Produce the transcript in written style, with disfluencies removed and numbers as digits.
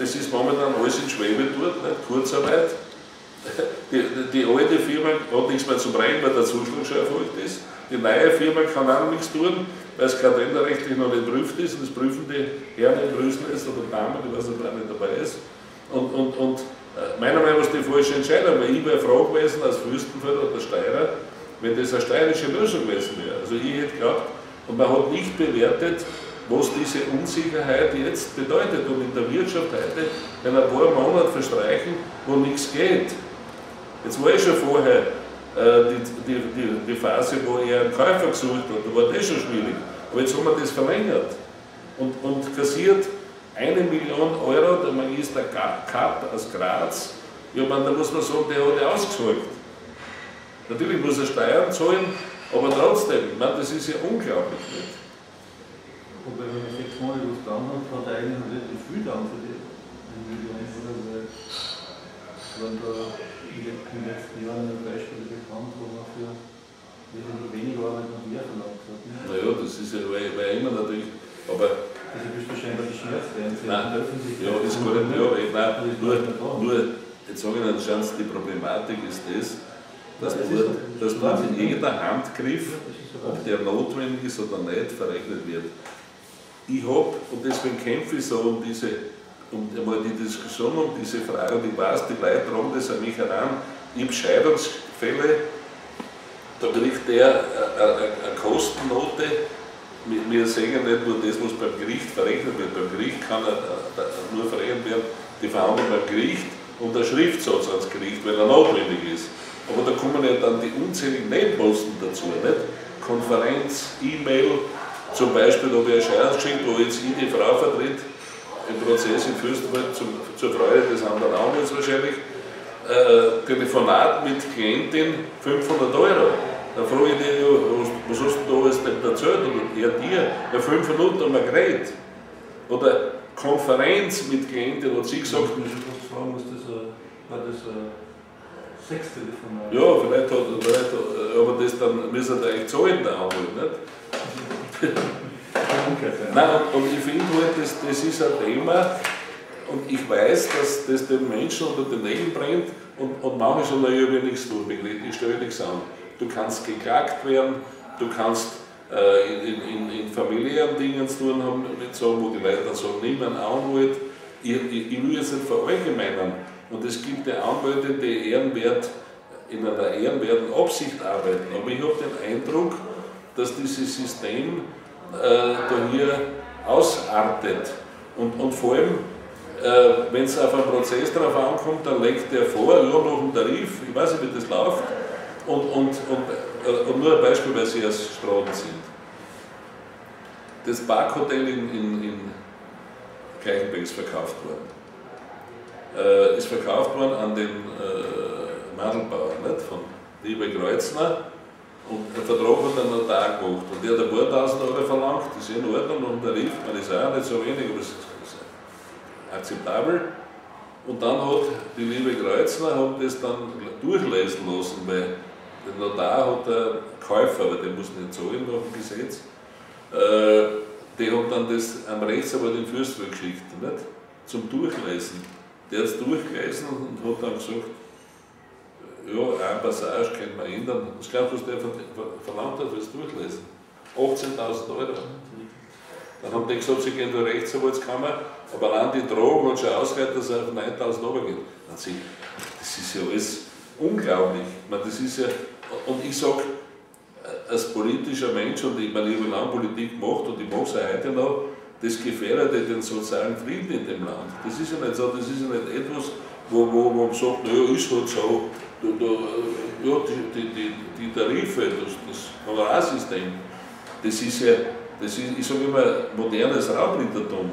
das ist momentan alles in Schwebe dort, nicht? Kurzarbeit. Die alte Firma hat nichts mehr zum Rein, weil der Zuschlag schon erfolgt ist. Die neue Firma kann auch nichts tun, weil es kalenderrechtlich noch nicht prüft ist. Und das prüfen die Herren in Brüssel jetzt oder Damen, ich weiß nicht, wer nicht dabei ist. Und meiner Meinung nach ist die falsche Entscheidung, weil ich wäre froh gewesen als Fürstenfelder oder Steirer, wenn das eine steirische Lösung gewesen wäre. Also ich hätte geglaubt, und man hat nicht bewertet, was diese Unsicherheit jetzt bedeutet. Und in der Wirtschaft heute, wenn ein paar Monate verstreichen, wo nichts geht. Jetzt war schon vorher die Phase, wo er einen Käufer gesucht hat, da war das schon schwierig. Aber jetzt haben wir das verlängert und kassiert 1 Million Euro, der Magister Kapp aus Graz. Ja, man, da muss man sagen, der hat ja ausgesorgt. Natürlich muss er Steuern zahlen, aber trotzdem, man, das ist ja unglaublich nicht. Wobei, wenn man 6 Monate was getan hat, hat er eigentlich relativ viel dann für die Millionen, oder? Weil waren da in den letzten Jahren Beispiele bekannt, wo man für wesentlich weniger Arbeit noch mehr verlangt hat. Ne? Naja, das ist ja, weil immer natürlich, aber... Also du bist wahrscheinlich geschmerzt werden, nein, ja, das ist gar nicht, ja, nur, jetzt sage ich Ihnen, schauen Sie, die Problematik ist das, dass nur jeder Handgriff, ob der notwendig ist oder nicht, verrechnet wird. Ich habe, und deswegen kämpfe ich so um einmal die Diskussion um diese Frage, und ich weiß, die Leute tragen das an mich heran, in Scheidungsfälle, da kriegt der eine Kostennote, wir sehen nicht nur das, was beim Gericht verrechnet wird, beim Gericht kann nur verrechnet werden, die Verhandlung beim Gericht und der Schriftsatz ans Gericht, wenn er notwendig ist. Aber da kommen ja dann die unzähligen Nebenposten dazu, nicht? Konferenz, E-Mail, zum Beispiel habe ich eine Scheidung geschickt, wo jetzt ich die Frau vertritt, im Prozess in Fürstenwald, zur Freude des anderen Anwalts wahrscheinlich, Telefonat mit Klientin 500 Euro. Da frage ich die, was hast du da alles erzählt? Oder er dir? Ja, 5 Minuten haben wir geredet. Oder Konferenz mit Klientin, hat sie gesagt. Ich muss fragen, war das ein Sextelefonat? Ja, vielleicht aber das dann müssen wir eigentlich zahlen, der Anwalt, nicht? Nein, und ich finde halt, das ist ein Thema, und ich weiß, dass das den Menschen unter den Nägeln brennt, und manche sagen, naja, ich will nichts tun, ich stelle nichts an. Du kannst geklagt werden, du kannst in familiären Dingen zu tun haben, mit sagen, wo die Leute dann sagen, nimm einen Anwalt. Ich will jetzt nicht verallgemeinern. Und es gibt ja Anwälte, die in einer ehrenwerten Absicht arbeiten. Aber ich habe den Eindruck, dass dieses System da hier ausartet. Und vor allem, wenn es auf einen Prozess darauf ankommt, dann legt der vor, ja, nach dem Tarif, ich weiß nicht, wie das läuft, und nur ein Beispiel, weil Sie aus Straden sind. Das Parkhotel in Gleichenberg ist verkauft worden. Ist verkauft worden an den Mandelbauer, nicht? Von Liebe Kreuzner. Und der Vertrag hat der Notar gemacht. Und der hat ein paar tausend Euro verlangt, das ist in Ordnung, und der Tarif, man ist auch nicht so wenig, aber es ist akzeptabel. Und dann hat die Liebe Kreuzner das dann durchlesen lassen, weil der Notar hat einen Käufer, aber der muss nicht zahlen nach dem Gesetz. Der hat dann das am Rechtsanwalt in Fürstenwald geschickt, nicht? Zum Durchlesen. Der hat es durchgelesen und hat dann gesagt, ja, eine Passage können wir ändern. Was glaubst du, was der verlangt hat fürs Durchlesen? 18.000 Euro. Dann haben die gesagt, sie gehen zur Rechtsanwaltskammer, aber allein die Drohung hat schon ausgereicht, dass er auf 9.000 Euro geht. Das ist ja alles unglaublich. Das ist ja, und ich sage, als politischer Mensch, und ich meine, ich habe lange Politik gemacht und ich mache es auch heute noch, das gefährdet den sozialen Frieden in dem Land. Das ist ja nicht so, das ist ja nicht etwas, wo man sagt, naja, ist halt so, ja, die Tarife, das Honorarsystem, das ist ja, ich sage immer, modernes Raubrittertum.